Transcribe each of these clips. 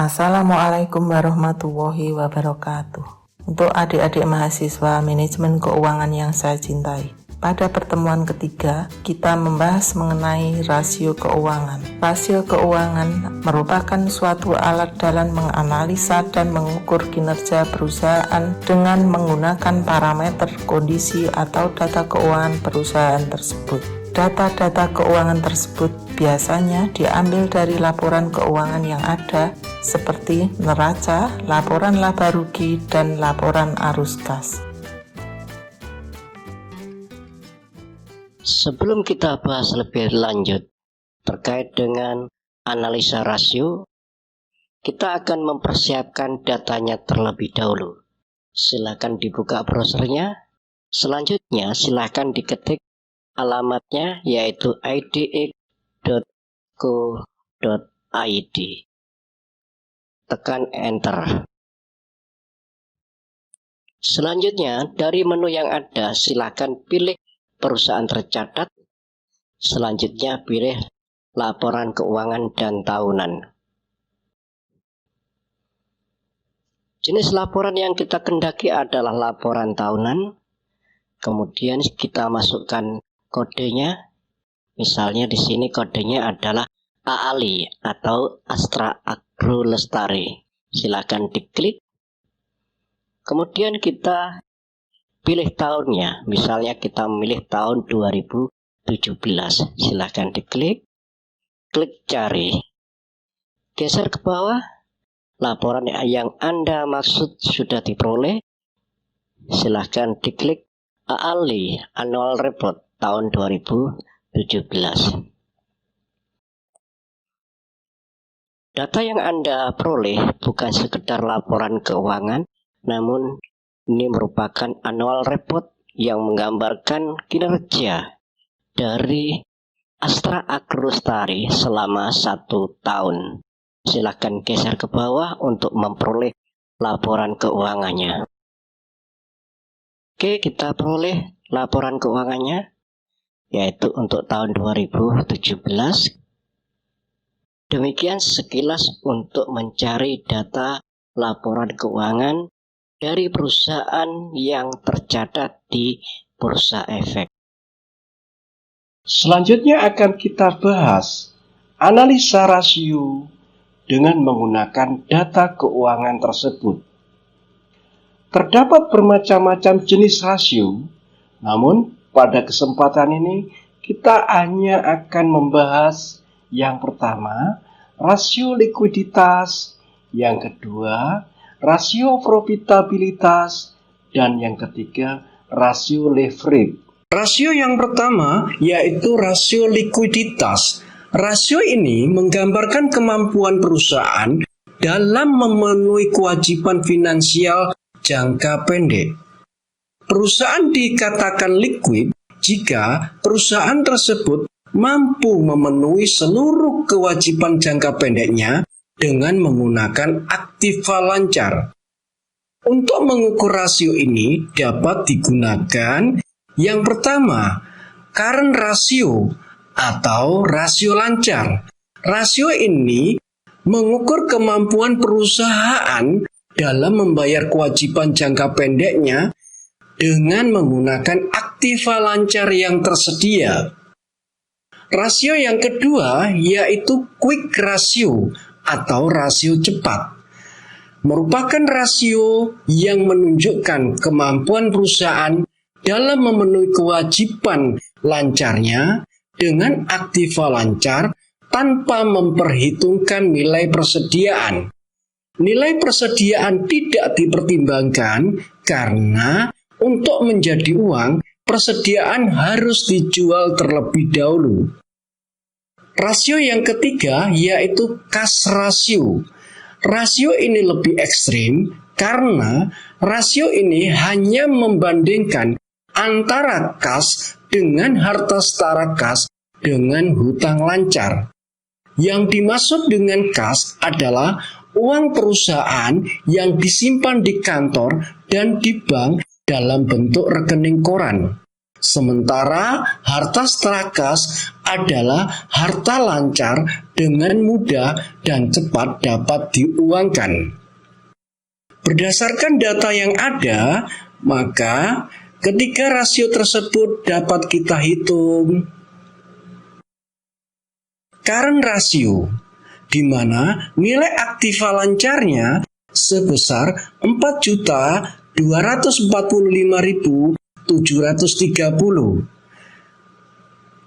Assalamualaikum warahmatullahi wabarakatuh. Untuk adik-adik mahasiswa manajemen keuangan yang saya cintai, pada pertemuan ketiga kita membahas mengenai rasio keuangan. Rasio keuangan merupakan suatu alat dalam menganalisa dan mengukur kinerja perusahaan dengan menggunakan parameter kondisi atau data keuangan perusahaan tersebut. Data-data keuangan tersebut biasanya diambil dari laporan keuangan yang ada seperti neraca, laporan laba rugi, dan laporan arus kas. Sebelum kita bahas lebih lanjut terkait dengan analisa rasio, kita akan mempersiapkan datanya terlebih dahulu. Silakan dibuka browsernya. Selanjutnya silakan diketik alamatnya, yaitu idx.co.id. Tekan enter. Selanjutnya dari menu yang ada silakan pilih perusahaan tercatat. Selanjutnya pilih laporan keuangan dan tahunan. Jenis laporan yang kita kendaki adalah laporan tahunan. Kemudian kita masukkan kodenya. Misalnya di sini kodenya adalah AALI atau Astra Agro Lestari. Silakan diklik. Kemudian kita pilih tahunnya. Misalnya kita memilih tahun 2017. Silakan diklik. Klik cari. Geser ke bawah. Laporan yang Anda maksud sudah diperoleh. Silakan diklik AALI Annual Report tahun 2017. Data yang Anda peroleh bukan sekedar laporan keuangan, namun ini merupakan annual report yang menggambarkan kinerja dari Astra Agro Lestari selama 1 tahun. Silakan geser ke bawah untuk memperoleh laporan keuangannya. Oke, kita peroleh laporan keuangannya, yaitu untuk tahun 2017. Demikian sekilas untuk mencari data laporan keuangan dari perusahaan yang tercatat di Bursa Efek. Selanjutnya akan kita bahas analisa rasio dengan menggunakan data keuangan tersebut. Terdapat bermacam-macam jenis rasio, namun pada kesempatan ini kita hanya akan membahas yang pertama, rasio likuiditas, yang kedua, rasio profitabilitas, dan yang ketiga, rasio leverage. Rasio yang pertama yaitu rasio likuiditas. Rasio ini menggambarkan kemampuan perusahaan dalam memenuhi kewajiban finansial jangka pendek. Perusahaan dikatakan liquid jika perusahaan tersebut mampu memenuhi seluruh kewajiban jangka pendeknya dengan menggunakan aktiva lancar. Untuk mengukur rasio ini dapat digunakan yang pertama, current ratio atau rasio lancar. Rasio ini mengukur kemampuan perusahaan dalam membayar kewajiban jangka pendeknya dengan menggunakan aktiva lancar yang tersedia. Rasio yang kedua yaitu quick ratio atau rasio cepat. Merupakan rasio yang menunjukkan kemampuan perusahaan dalam memenuhi kewajiban lancarnya dengan aktiva lancar tanpa memperhitungkan nilai persediaan. Nilai persediaan tidak dipertimbangkan karena untuk menjadi uang, persediaan harus dijual terlebih dahulu. Rasio yang ketiga yaitu cash ratio. Rasio ini lebih ekstrim karena rasio ini hanya membandingkan antara kas dengan harta setara kas dengan hutang lancar. Yang dimaksud dengan kas adalah uang perusahaan yang disimpan di kantor dan di bank dalam bentuk rekening koran. Sementara harta setelah kas adalah harta lancar dengan mudah dan cepat dapat diuangkan. Berdasarkan data yang ada, maka ketiga rasio tersebut dapat kita hitung. Current ratio, di mana nilai aktiva lancarnya sebesar 4.245.730.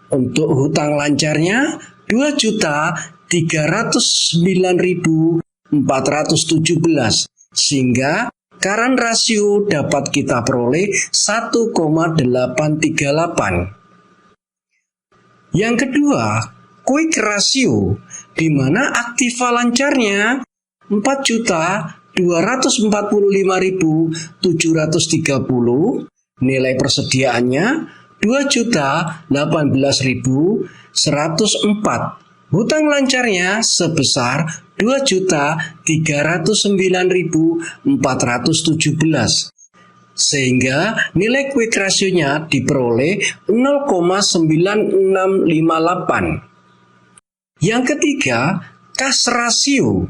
Untuk hutang lancarnya 2.309.417, sehingga current ratio dapat kita peroleh 1,838. Yang kedua, quick ratio, di mana aktiva lancarnya 4.245.730, nilai persediaannya 2.018.104. Hutang lancarnya sebesar 2.309.417. Sehingga nilai quick ratio-nya diperoleh 0,9658. Yang ketiga, cash ratio.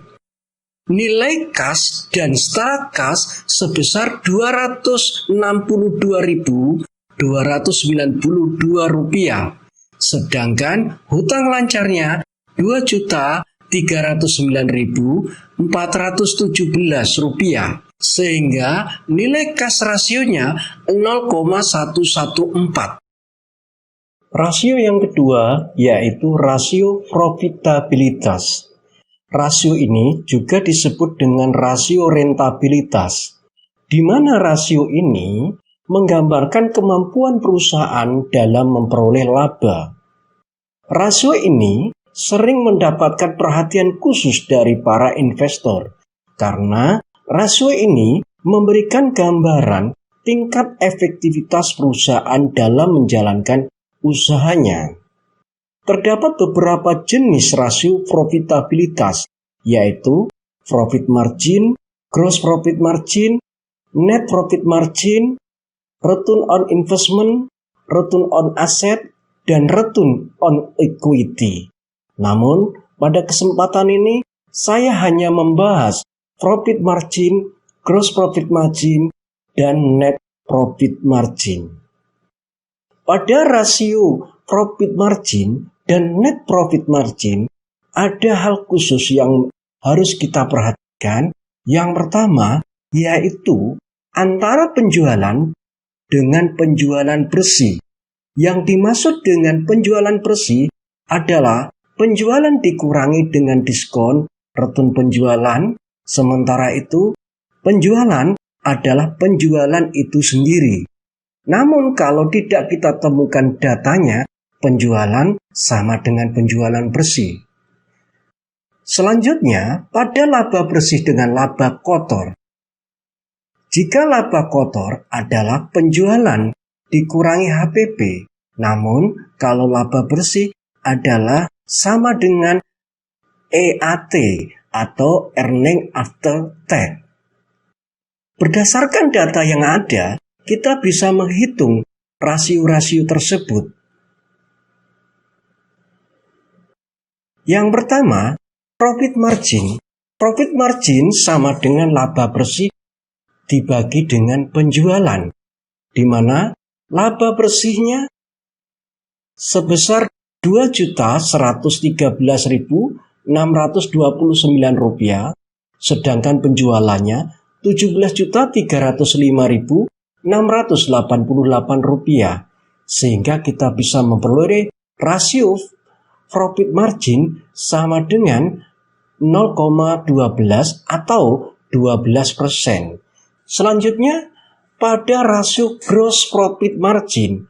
Nilai kas dan setelah kas sebesar Rp262.292, sedangkan hutang lancarnya Rp2.309.417, sehingga nilai kas rasionya 0,114. Rasio yang kedua yaitu rasio profitabilitas. Rasio ini juga disebut dengan rasio rentabilitas, di mana rasio ini menggambarkan kemampuan perusahaan dalam memperoleh laba. Rasio ini sering mendapatkan perhatian khusus dari para investor, karena rasio ini memberikan gambaran tingkat efektivitas perusahaan dalam menjalankan usahanya. Terdapat beberapa jenis rasio profitabilitas, yaitu profit margin, gross profit margin, net profit margin, return on investment, return on asset, dan return on equity. Namun, pada kesempatan ini, saya hanya membahas profit margin, gross profit margin, dan net profit margin. Pada rasio profit margin dan net profit margin, ada hal khusus yang harus kita perhatikan. Yang pertama, yaitu antara penjualan dengan penjualan bersih. Yang dimaksud dengan penjualan bersih adalah penjualan dikurangi dengan diskon return penjualan, sementara itu penjualan adalah penjualan itu sendiri. Namun kalau tidak kita temukan datanya, penjualan sama dengan penjualan bersih. Selanjutnya, pada laba bersih dengan laba kotor. Jika laba kotor adalah penjualan dikurangi HPP, namun kalau laba bersih adalah sama dengan EAT atau earning after tax. Berdasarkan data yang ada, kita bisa menghitung rasio-rasio tersebut. Yang pertama, profit margin. Profit margin sama dengan laba bersih dibagi dengan penjualan, di mana laba bersihnya sebesar Rp2.113.629, sedangkan penjualannya Rp17.305.688, sehingga kita bisa memperoleh rasio profit margin sama dengan 0,12 atau 12%. Selanjutnya, pada rasio gross profit margin,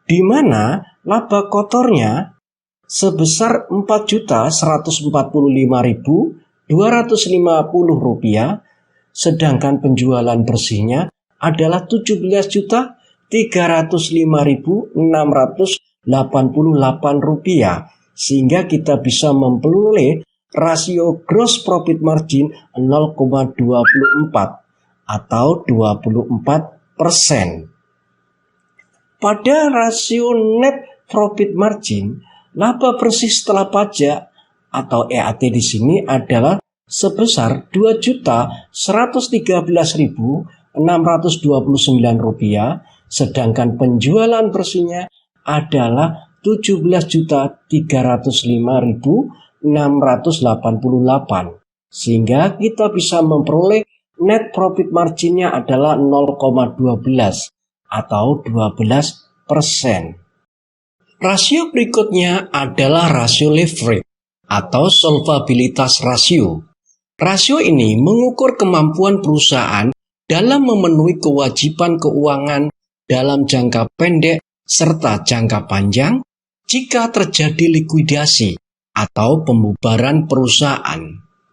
di mana laba kotornya sebesar Rp4.145.250, sedangkan penjualan bersihnya adalah Rp17.305.688, sehingga kita bisa memperoleh rasio gross profit margin 0,24 atau 24%. pada rasio net profit margin, laba bersih setelah pajak atau EAT di sini adalah sebesar Rp2.113.629, sedangkan penjualan bersihnya adalah Rp17.305.688, sehingga kita bisa memperoleh net profit marginnya adalah 0,12 atau 12%. Rasio berikutnya adalah rasio leverage atau solvabilitas rasio. Rasio ini mengukur kemampuan perusahaan dalam memenuhi kewajiban keuangan dalam jangka pendek serta jangka panjang jika terjadi likuidasi atau pembubaran perusahaan.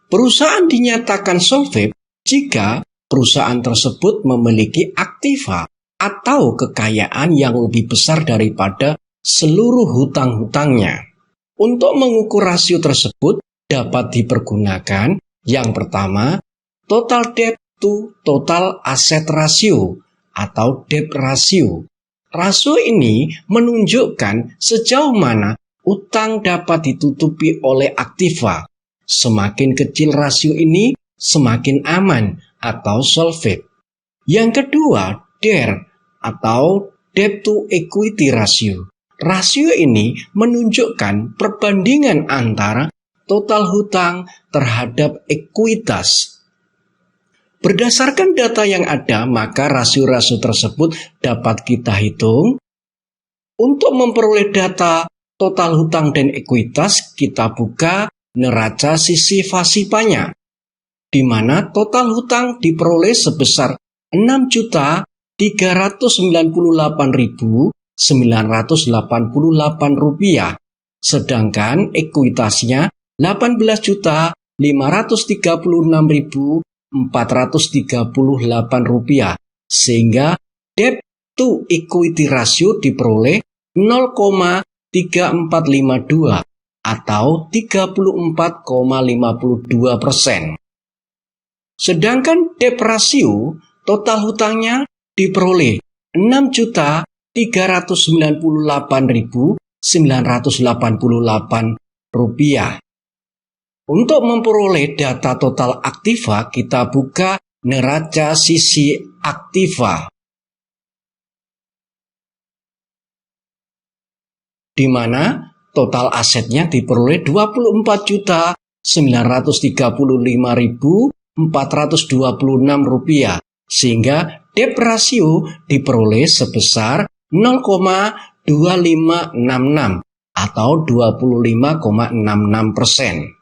Perusahaan dinyatakan solvent jika perusahaan tersebut memiliki aktiva atau kekayaan yang lebih besar daripada seluruh hutang-hutangnya. Untuk mengukur rasio tersebut dapat dipergunakan yang pertama, total debt to total asset ratio atau debt ratio. Rasio ini menunjukkan sejauh mana utang dapat ditutupi oleh aktiva. Semakin kecil rasio ini, semakin aman atau solvent. Yang kedua, DER atau debt to equity ratio. Rasio ini menunjukkan perbandingan antara total hutang terhadap ekuitas. Berdasarkan data yang ada, maka rasio-rasio tersebut dapat kita hitung. Untuk memperoleh data total hutang dan ekuitas, kita buka neraca sisi Fasipanya, di mana total hutang diperoleh sebesar Rp6.098.988, sedangkan ekuitasnya Rp18.536.438, sehingga debt to equity ratio diperoleh 0,3452 atau 34,52%. Sedangkan debt ratio total hutangnya diperoleh Rp6.398.988. Untuk memperoleh data total aktiva, kita buka neraca sisi aktiva, di mana total asetnya diperoleh Rp24.935.426, sehingga debt ratio diperoleh sebesar 0,2566 atau 25,66%.